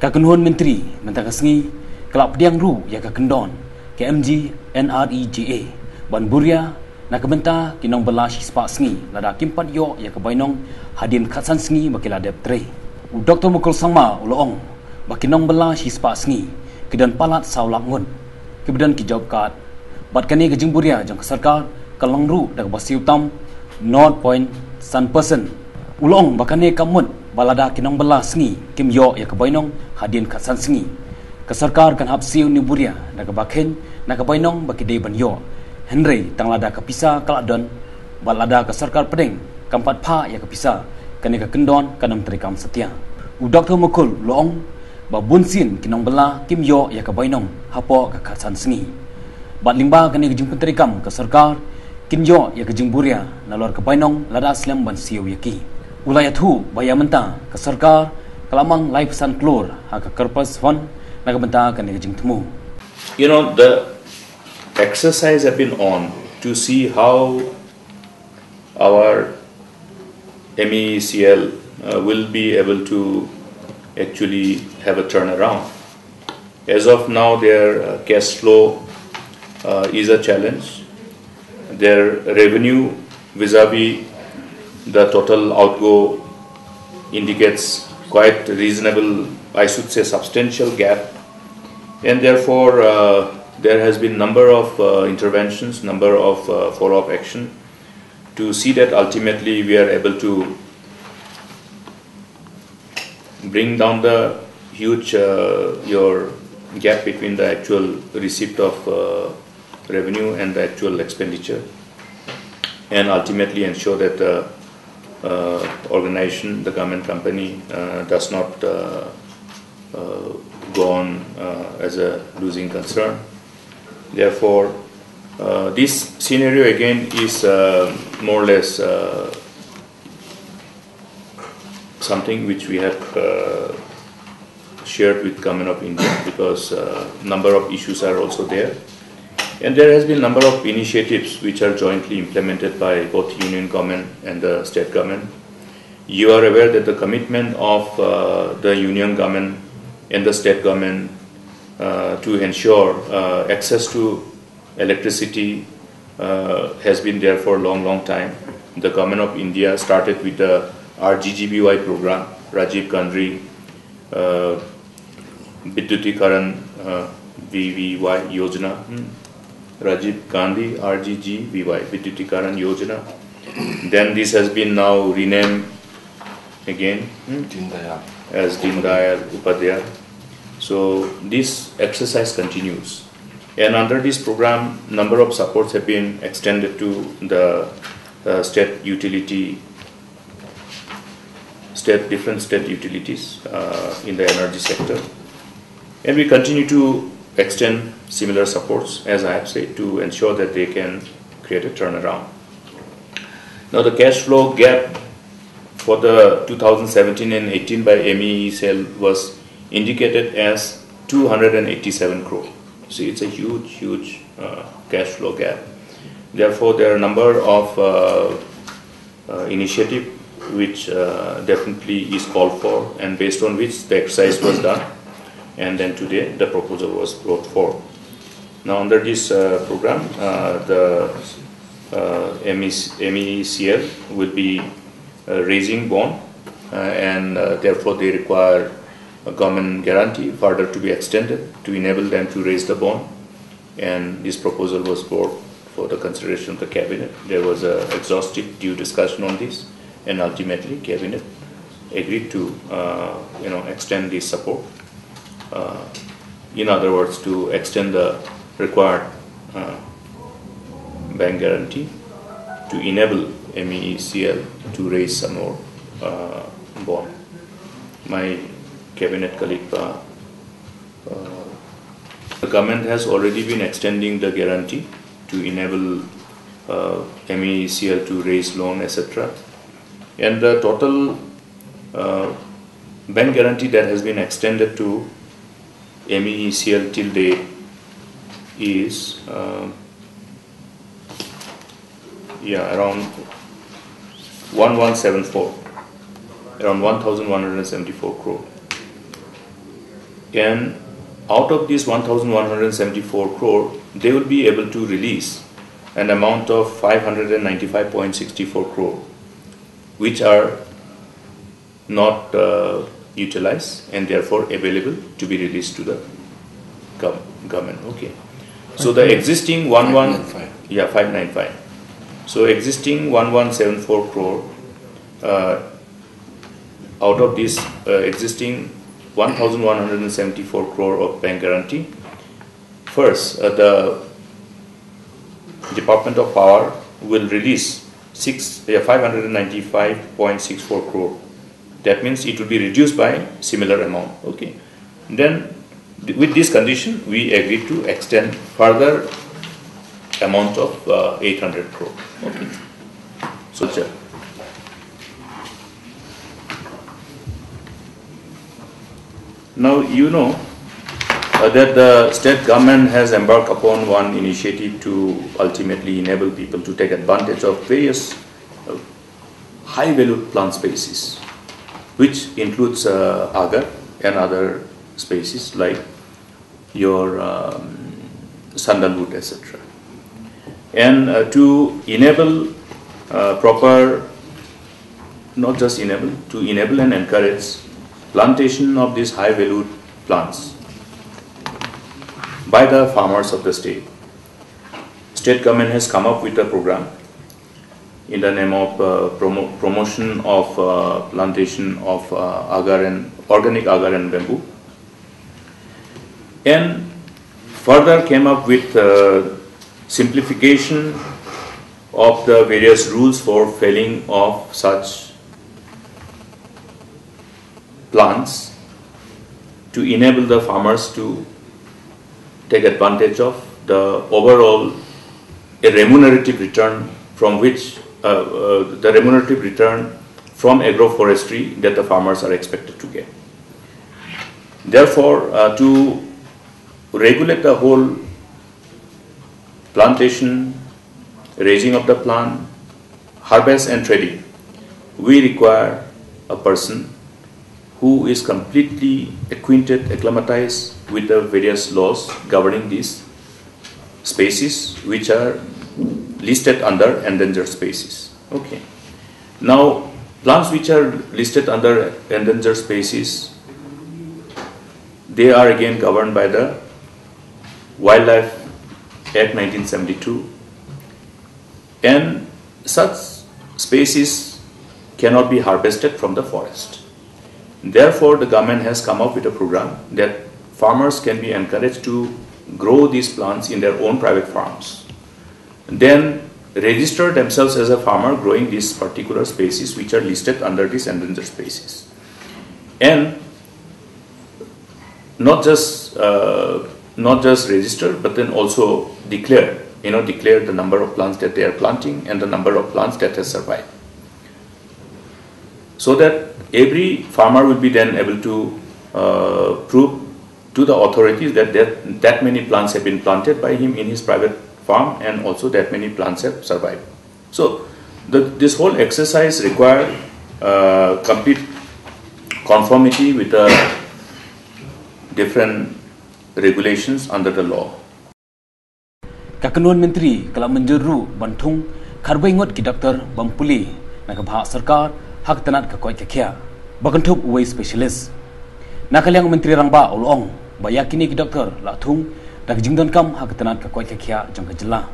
Kakenuhun Menteri mentang kesengi kelap pediang ru ya kakendon KMG NREJA ban buria nak kebenta kinong bela sispak sengi lada kimpat yo ya kebainong hadin khatsan sengi bakila dep tre Dr. Mukul Sangma uloong bakinong bela sispak sengi kedan palat saulak ngun kebedan ki job card bat kani kejing buria jang sarkar kalong ru dak basi utam 0.1% uloong bakane kamut balada kinong bela sengi kim yo ya kebainong hadin khatsan sengi ke sarkar kan hapsiu ni buria nak bakhen nak kebainong bakidei ban yo Henry tang lada kapisa kaladon balada ke sarkar pedeng kampat pha ya kapisa kani ka kendon kanam terikam setia Dr. Mukul loong babunsin kinong bela kim yo ya kebainong hapo ka khatsan sengi bat lingba kani kejing penterikam ke sarkar kin yo ya kejing buria nalor kebainong lada aslam ban siu yaki ulayat hu baya menta ke sarkar kalamang lai pesan klur ha ka kerpas fon nak benta kani kejing temu. You know, the exercise have been on to see how our MeECL will be able to actually have a turnaround. As of now, their cash flow is a challenge. Their revenue vis-a-vis the total outgo indicates quite reasonable, I should say substantial gap, and therefore there has been number of interventions, number of follow-up action to see that ultimately we are able to bring down the huge your gap between the actual receipt of revenue and the actual expenditure, and ultimately ensure that the organization, the government company, does not go on as a losing concern. Therefore, this scenario again is more or less something which we have shared with Government of India, because number of issues are also there, and there has been number of initiatives which are jointly implemented by both Union Government and the State Government. You are aware that the commitment of the Union Government and the State Government to ensure access to electricity has been there for a long time. The Government of India started with the RGGBY program, Rajiv Gandhi Vidyutikaran VVY Yojana, Rajiv Gandhi RGGBY Vidyutikaran Yojana. Then this has been now renamed again as Deen Dayal Upadhyaya. So this exercise continues, and under this program, number of supports have been extended to the different state utilities in the energy sector, and we continue to extend similar supports, as I have said, to ensure that they can create a turnaround. Now, the cash flow gap for the 2017 and 18 by MeECL was indicated as 287 crore. See, it's a huge cash flow gap. Therefore, there are a number of initiatives which definitely is called for, and based on which the exercise was done, and then today the proposal was brought forward. Now, under this program, the MeECL will be raising bond, and therefore they require a government guarantee further to be extended to enable them to raise the bond, and this proposal was brought for the consideration of the cabinet. There was an exhaustive due discussion on this, and ultimately cabinet agreed to extend this support. In other words, to extend the required bank guarantee to enable MeECL to raise some more bond. My cabinet colleague, the government has already been extending the guarantee to enable MeECL to raise loan, etc. And the total bank guarantee that has been extended to MeECL till date is around 1174, around 1174 crore. And out of this 1,174 crore, they will be able to release an amount of 595.64 crore, which are not utilized and therefore available to be released to the government. Okay. So the existing 595. So existing 1174 crore, out of this existing 1,174 crore of bank guarantee, first the Department of Power will release 595.64 crore. That means it will be reduced by similar amount. Okay. Then with this condition, we agreed to extend further amount of 800 crore. Okay. So now you know that the state government has embarked upon one initiative to ultimately enable people to take advantage of various high-value plant species, which includes agar and other species like your sandalwood, etc. And to enable to enable and encourage plantation of these high-valued plants by the farmers of the state, state government has come up with a program in the name of promotion of plantation of agar and organic agar and bamboo, and further came up with simplification of the various rules for felling of such plants to enable the farmers to take advantage of the overall remunerative return from which the remunerative return from agroforestry that the farmers are expected to get. Therefore, to regulate the whole plantation, raising of the plant, harvest and trading, we require a person who is completely acquainted, acclimatized with the various laws governing these species which are listed under endangered species. Okay. Now, plants which are listed under endangered species, they are again governed by the Wildlife Act 1972, and such species cannot be harvested from the forest. Therefore, the government has come up with a program that farmers can be encouraged to grow these plants in their own private farms, then register themselves as a farmer growing these particular species which are listed under these endangered species, and not just register, but then also declare the number of plants that they are planting and the number of plants that has survived, so that every farmer will be then able to prove to the authorities that that many plants have been planted by him in his private farm, and also that many plants have survived. So this whole exercise requires complete conformity with the different regulations under the law. Kakenuan Menteri kalau menjeru bantung karbaingot ki doktor bampuli nak bahak sorkar hak tanat ka koi kakia bagantuk uai specialist nakaliang menteri rangba ulong bayakini ki doktor la thung dak jingdon kam hak tanat ka koi kakia jong ka jela